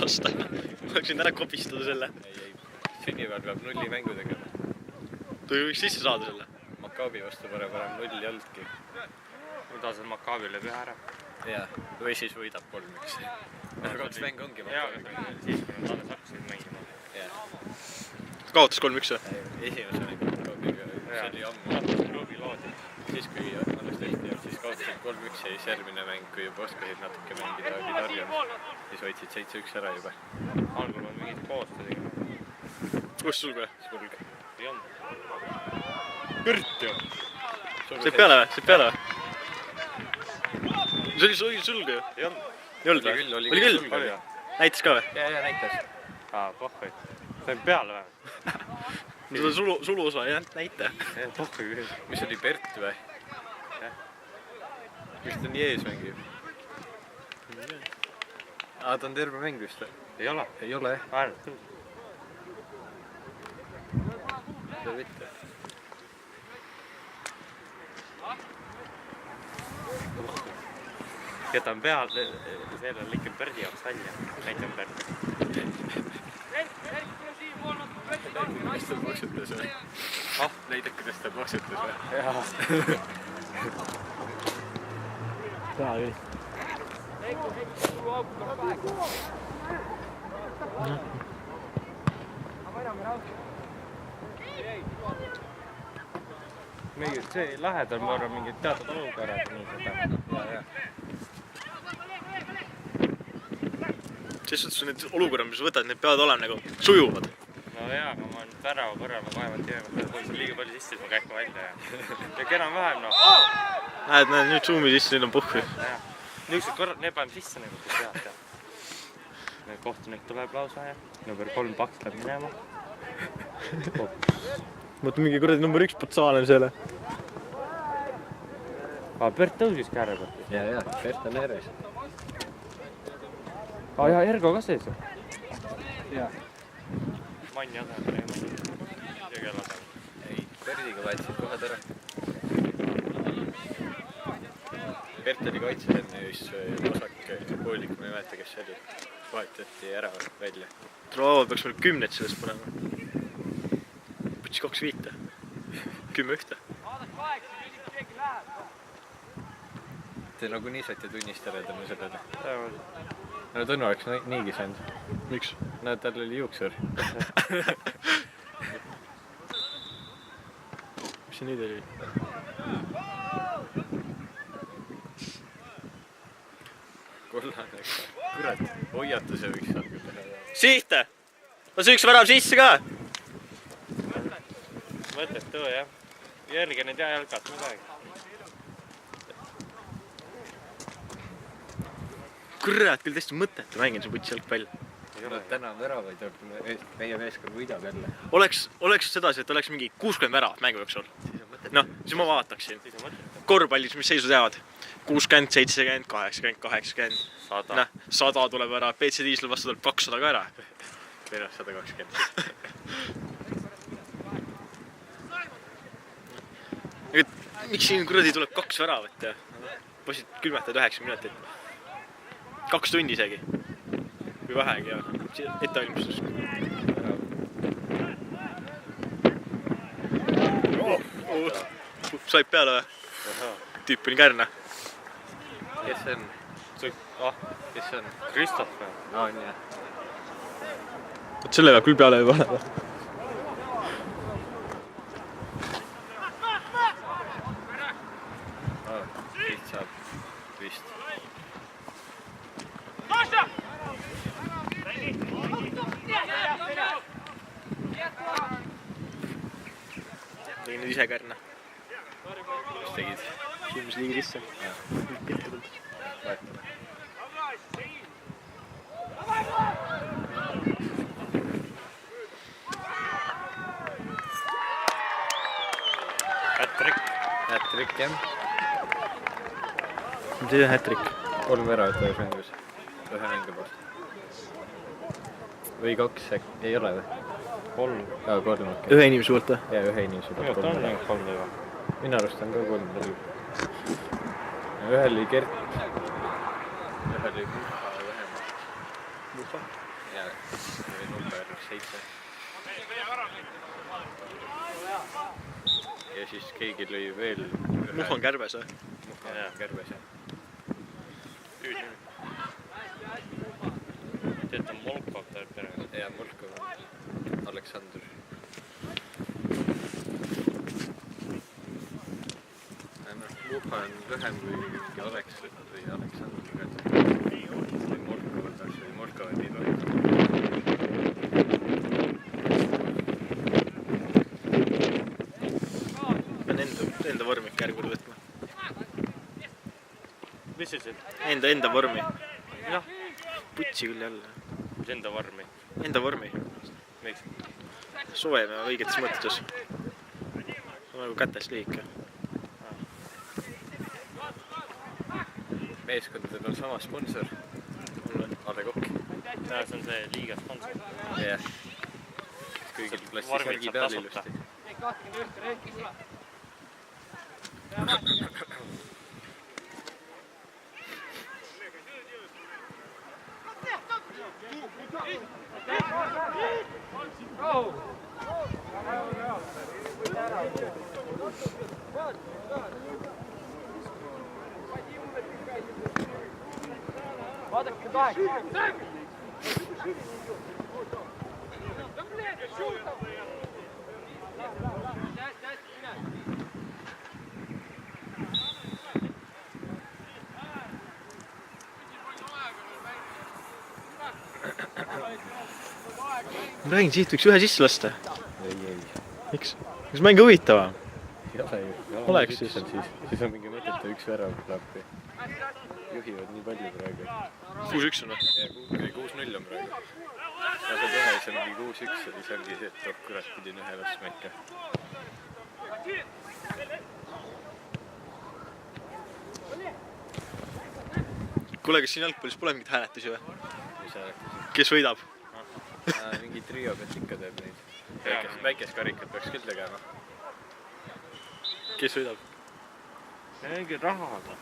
lasta. Oleks võinud ära kopistada selle. Ei. Sünnipäeval peab 0 mängu tegema. Ta võiks sisse saada selle. Makaabi vastu parem 0 ei olnudki. Ma tahan Makaabile püha ära. Jaa, või siis võidab 3-1. 2 mängu ongi Makaabi. Siis kui nad alles hakkasid mängima. Kaotas 3-1 või? Esimese mängu Makaabiga. See oli ammu. Klubi loodi. Siis kui alles tehti, siis kaotasid 3-1 ja siis järgmine mäng, kui juba oskasid natuke mängida, oli Tarjal. Siis võitsid 7-1 ära juba. Algul on mingid koostöö tegema. Kus sulg või? Sulg. Ei olnud. Kõrt ju. Said peale või? Said peale või? See oli sulg ju? Ei olnud. Ei olnud või? Oli küll? Näitas ka või? Jaa, näitas. Pohhui. Sain peale või? Seda sulu osa ei näita. Pohhui küll. Mis oli Bert või? Mis ta nii ees mängib? Ta on terve mäng vist või? Ei ole. Ei ole jah? Ainult küll. See mitte. Jätan peale, selle lõikin Berdi jaoks välja. Näitan Berdi. Kuidas ta paksutas või? Näidake, kuidas ta paksutas või? Jaa. Taha küll. See lähedal ma arvan mingid teatud olukorrad. Ses suhtes need olukorrad, mis võtad, need peavad olema nagu sujuvad. No jaa, aga ma olen värava korral, ma kaevalt jääma. Kui see liiga palju sisse, siis ma käiku välja ja enam vähem noh. Näed, nüüd suumi sisse, nüüd on puhvi. Niisugused korrad, need paneme sisse nagu, kui tead. Kohtunik tuleb lausa ja number 3 paks läheb minema. Mõtle mingi kuradi number 1 patsaan on selle. Bert tõusis ka ära pealt. Jaa, Bert on eres. Jaa, Ergo ka sees ju. Jaa. Manni asemel ei ole. Jõgel asemel. Ei, Berdiga vahetsid kohad ära. Bert oli kaitses enne just vasak poolik, ma ei mäleta, kes see oli. Vahetati ära välja. Traava peaks meil 10 sellest panema. Võttis 2 viite. 10-1. Te nagu nii saite tunnistada tänu sellele. No Tõnu oleks niigi saanud. Miks? No tal oli juuksur. Mis see nüüd oli? Kollane. Kurat, hoiatuse võiks saada küll teha. Sihte! On see üks värav sisse ka? Mõtled tõe jah. Järgi need jalgat midagi. Kurat, küll tõesti mõttetu mängin see putsi jalg välja. Täna on väravaid, meie meeskond võidab jälle. Oleks sedasi, et oleks mingi 60 väravat mängu jooksul. Noh, siis ma vaataksin. Korvpallis, mis seisud jäävad? 60, 70, 80, 80. 100. 100 tuleb ära, PC Diesel vastu tuleb 200 ka ära. Meil on 120. Miks siin kuradi tuleb 2 väravat ja poisid külmetad 9 minutit? 2 tundi isegi. Või vähegi ja ettevalmistus. Said peale või? Tüüp oli kärna. Kes see on? Kes see on? Kristof või? On jah. Võt selle peab küll peale juba olema. Siit saab vist. Tegin nüüd ise kärna. Mis tegid? Silmis liigi sisse. Hätrik jah. See on hätrik. 3 väravat ühes mängus. Ühe mängu poolt. Või 2 äkki. Ei ole või? 3. Jaa, 3 okei. Ühe inimese poolt või? Jaa, ühe inimese poolt. Minu on ainult 3 juba. Minu arust on ka 3 veel. Ühel oli Gert. Ühel oli Muha ja vähemalt. Muha? number 7. Ja siis keegi lõi veel Muhon kärbes või? Muhon kärbes, jah. Tead, on Molkov tähendab pere. Ja Molkov, Aleksandr. Muha on lühem kui Aleksandr või Aleksandr. Või Molkov on taas või Molkov on nii tohib. Pean enda vormi ikka järgmine võtma. Mis sa ütlesid? Enda vormi. Jah. Putsi küll jälle. Mis enda vormi? Enda vormi. Miks? Soojame õigetes mõttes. Nagu kätes liik. Meeskondadel on sama sponsor. Ale Kokk. Jaa, see on see liiga sponsor. Jah. Kõigil plassi särgi peal ilusti. Vaadake kahe. Ma räägin, siit võiks ühe sisse lasta. Ei. Miks? Kas mänge huvitavam? Ei ole ju. Oleks siis. Siis on mingi mõtete üks värav klappi. Juhivad nii palju praegu. 6-1 on või? Ja 6-0 on praegu. Lased ühe, siis on mingi 6-1 ja siis ongi see, et kurat pidin ühe laskma ikka. Kuule, kas siin jalgpallis pole mingit hääletusi või? Mis hääletusi? Kes võidab? Mingi trio pealt ikka teeb neid. Väikest karikat peaks küll tegema. Kes võidab? Mingi rahaga.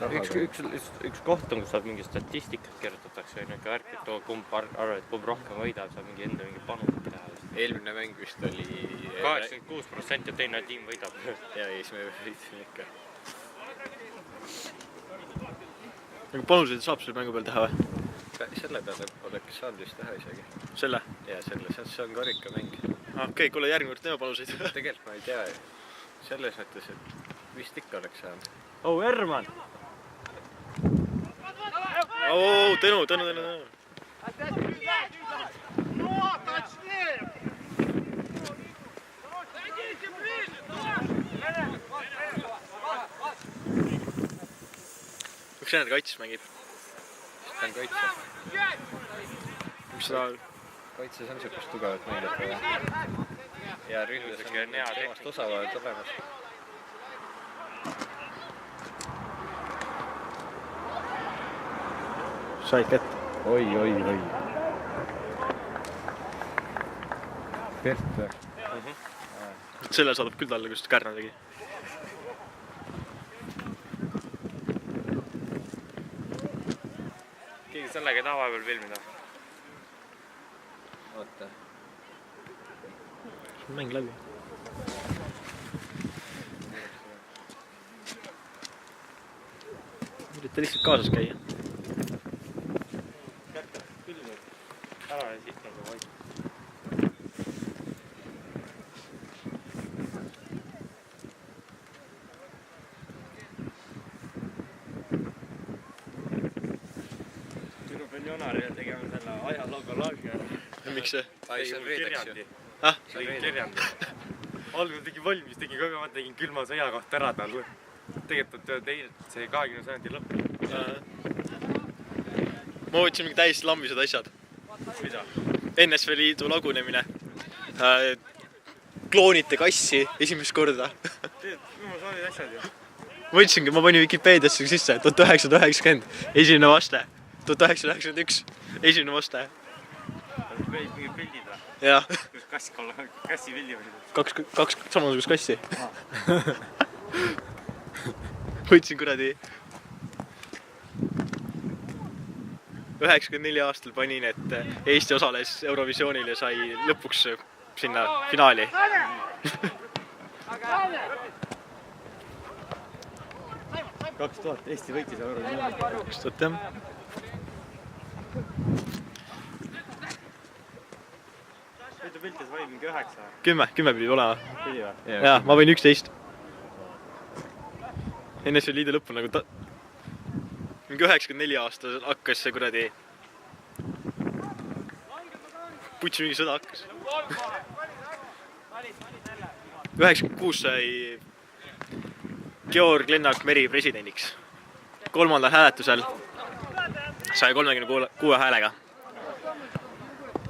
Üks koht on, kus saab mingi statistikat kirjutatakse või niisugune värk, et kumb arvab, et kumb rohkem võidab, saab mingi enda mingi panus teha. Eelmine mäng vist oli... 86% ja teine tiim võidab. Ja siis me võitsime ikka. Aga panuseid saab selle mängu peal teha või? Selle peale oleks saanud vist teha isegi. Selle? Ja selle, see on karikamäng. Okei, kuule järgmine kord teeme panuseid. Tegelikult ma ei tea ju. Selles mõttes, et vist ikka oleks saanud. Oh, Erman! Tõnu. Üks jäänud kaitses mängib. Ta on kaitse. Mis seda... Kaitses on siukest tugevat mängijat vaja. Ja ründes on temast osavajad olemas. Said kätte. Oi. Pert või? Selle saadab küll talle, kus Kärna tegi. Keegi sellega ei taha vahepeal filmida. Oota. Mäng läbi. Ürita lihtsalt kaasas käia. Ära ja siit nagu vaid. Minu peal Jonarile tegema selle ajalooga lagi ära. Miks see? See on reedeks ju. Tegin kirjandi. Algul tegin valmis, tegin kogu aeg, tegin külma sõja kohta ära tal. Tegelikult see 20 sajandi lõpp. Ma võtsin mingi täiesti lammised asjad. Mida? NSV Liidu lagunemine. Kloonite kassi esimest korda. Tead, ma sain asjad ju. Võtsingi, ma panin Wikipeediasse sisse 1990, esimene vaste. 1991, esimene vaste. Veid mingi pildid või? Jah, Kus kassi pildi või? kaks samasugust kassi. Võtsin kuradi 94 aastal panin, et Eesti osales Eurovisioonil ja sai lõpuks sinna finaali. 2000 Eesti võitis Eurovisiooni. 2000 jah. Võidu piltis võid mingi 9. 10 pidi olema. Pidi või? Jaa, ma võin 11. Enne see liidu lõppu nagu mingi 94 aastal hakkas see kuradi putsi mingi sõda hakkas. 96 sai Georg Lennart Meri presidendiks. 3. hääletusel sai 36 häälega.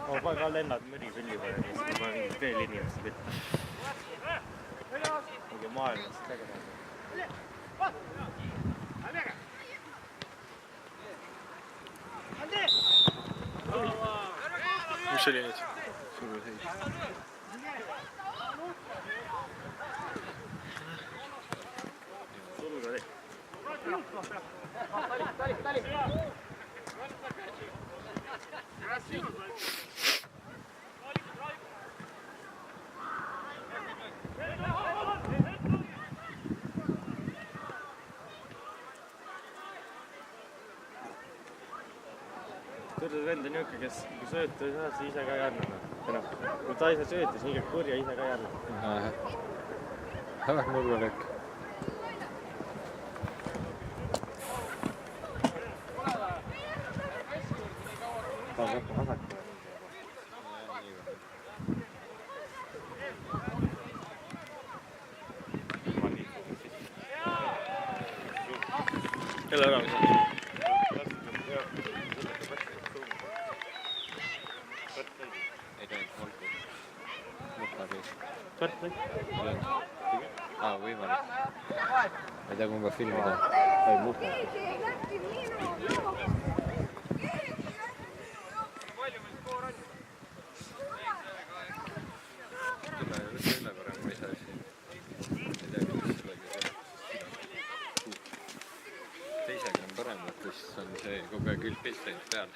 Ma panen ka Lennart Meri pilli peale, siis ma panen mingi veel inimeste pilt. Mingi maailmast tegema. Mis see oli nüüd? Suur seis. Tõrjus vend on niuke, kes kui sööta ei saa, siis ise ka ei anna. Kui ta ei saa sööta, siis niiga kurja ise ka ei anna. Nurgalöök. Ta on rohkem vasak. Jälle ära. Võimalik. Ma ei tea, kumba filmida. Ei muhka. Üle parem, ma ei saa siin. Ei tea, kuidas sellega teisega on parem, kus on see kogu aeg üldpilt läinud peale.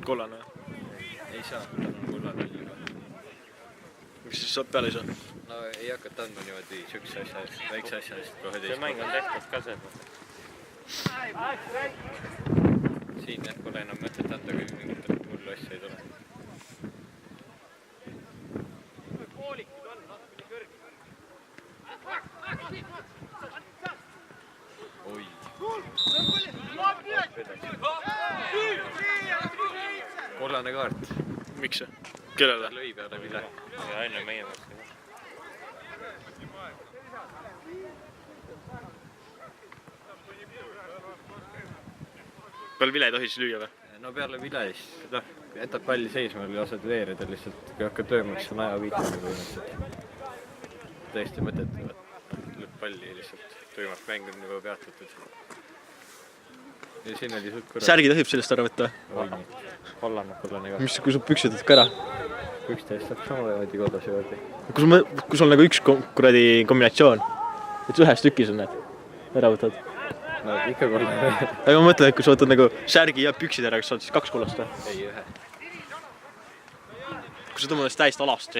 Kollane. Ei saa, kullane oli juba. Miks siis saab peale ei saa? No ei hakata andma niimoodi sükse asja eest, väikse asja eest kohe See mäng on tehtud ka seda. Siin jah, pole enam mõtet anda, kui mingit hullu asja ei tule. Oi. Kollane kaart. Miks see? Kellele? Lõi peale Vile. Ja enne meie mõttes. Peale Vile ei tohi siis lüüa või? No peale Vile siis, jätab palli seisma, lased veerida lihtsalt, kui hakkad lööma, siis on aja viitama põhimõtteliselt. Täiesti mõttetu, lööb palli lihtsalt, tuimalt mäng on juba peatatud. Ja siin oli suht korra. Särgi tohib sellest ära võtta? Oi nii, kollane ka. Mis, kui sul püksid võtad ka ära? Üksteist saab samamoodi kodas juurde. Kui sul nagu üks kuradi kombinatsioon, et ühes tükis on need, ära võtad. No ikka kollane. Aga ma mõtlen, et kui sa võtad nagu särgi ja püksid ära, kas sa oled siis 2 kollast või? Ei, ühe. Kui sa tõmbad täiesti alasti.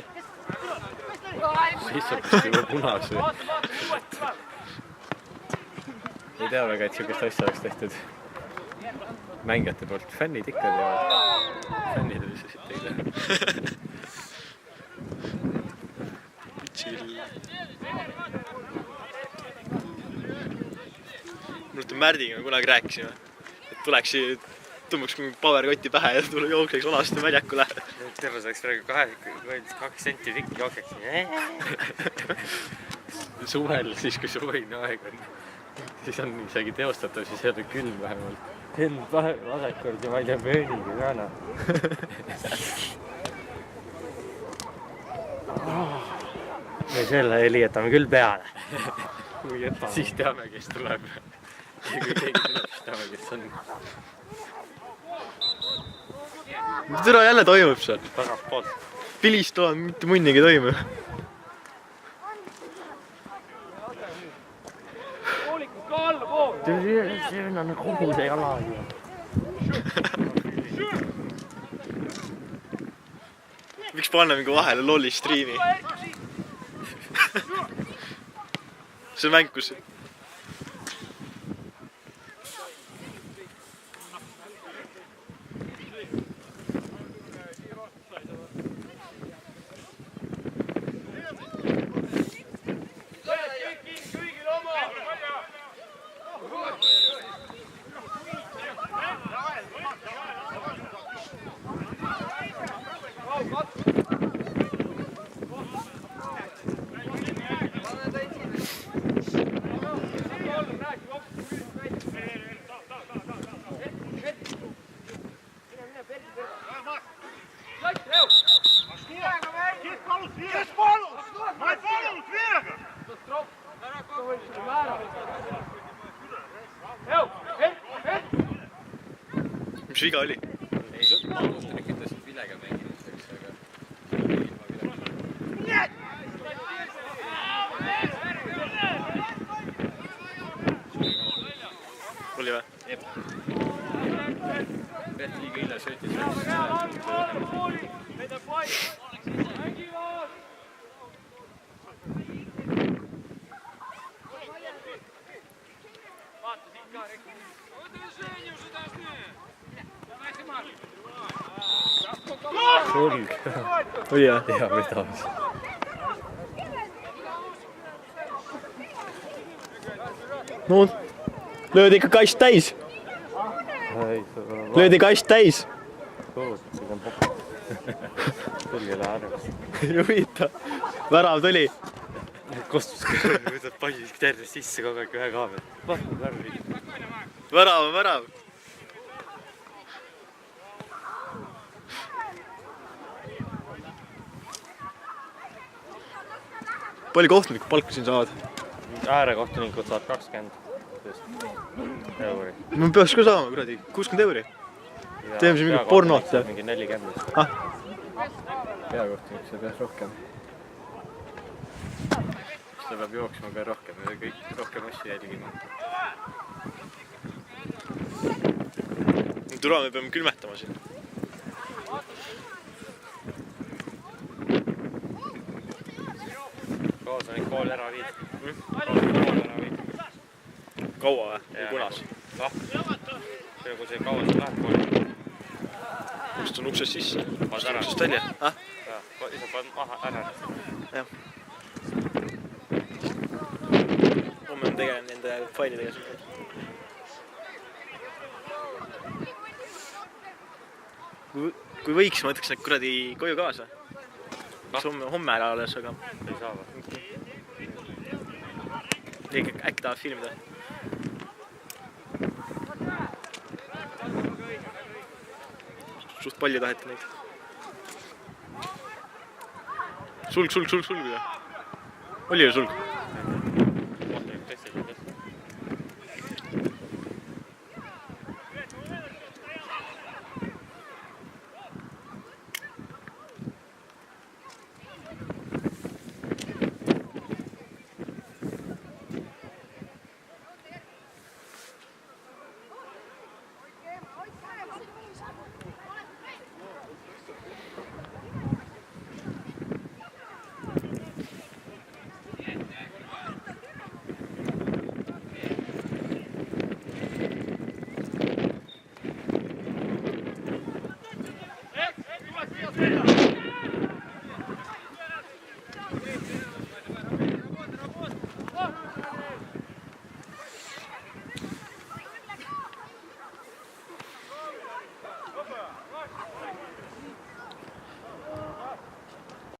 Siis saab vist juba punas või. Ei tea väga, et siukest asja oleks tehtud. Mängijate poolt. Fännid ikka teavad. Fännid oli see siit ei tea. Chill. Mult Märdiga kunagi rääkisime, et tuleks tõmbaks powerkotti pähe ja tule jookseks alasti väljakule. Terve saaks praegu 2 senti tükki jookseks. Suvel siis, kui suvine aeg on. siis on isegi teostatav, siis ei ole külm vähemalt. Ken vasakult ja ma ei tea, mööniga ka noh. Me selle heli jätame küll peale. Siis teame, kes tuleb. Ja kui keegi tuleb, siis teame, kes on. Türa jälle toimub seal. Tagantpoolt. Pilist on, mitte munnigi toimu. See on kogu see jala ju. Miks panna mingi vahele lolli striimi? See on mäng, kus... Mis viga oli? Ei, Paulus ütles, et vilega mängimiseks, aga... Oli või? Jep. Pead liiga illa söötis. Sulg. Oli jah? Ja mida? No, löödi ikka kast täis. Löödi kast täis. Sulg ei lähe ära. Ei huvita. Värav tuli. Kostus kõrval, võtad palli terve sisse kogu aeg ühe kaabel. Vahtad värvi. Värav on värav. Palju kohtunikud palka siin saavad? Äärekohtunikud saavad 20 euri. Ma peaks ka saama, kuradi, 60 euri. Teeme siin mingit pornot. Mingi 40. Peakohtunik see peaks rohkem. Ta peab jooksma ka rohkem ja kõik rohkem asju jälgima. Tule, me peame külmetama siin. Koos on kool ära viid. Kaua või? Või kunas? Kui see kaua sa lähed kooli? Istun uksest sisse. Paned ära. Uksest välja? Ise paned maha ära. Jah. Homme on tegelen nende failidega siin. Kui võiks, ma võtaks need kuradi koju kaasa. Homme ära alles, aga... Ei saa või? Äkki tahavad filmida. Suht palju taheti neid. Sulg. Oli ju sulg?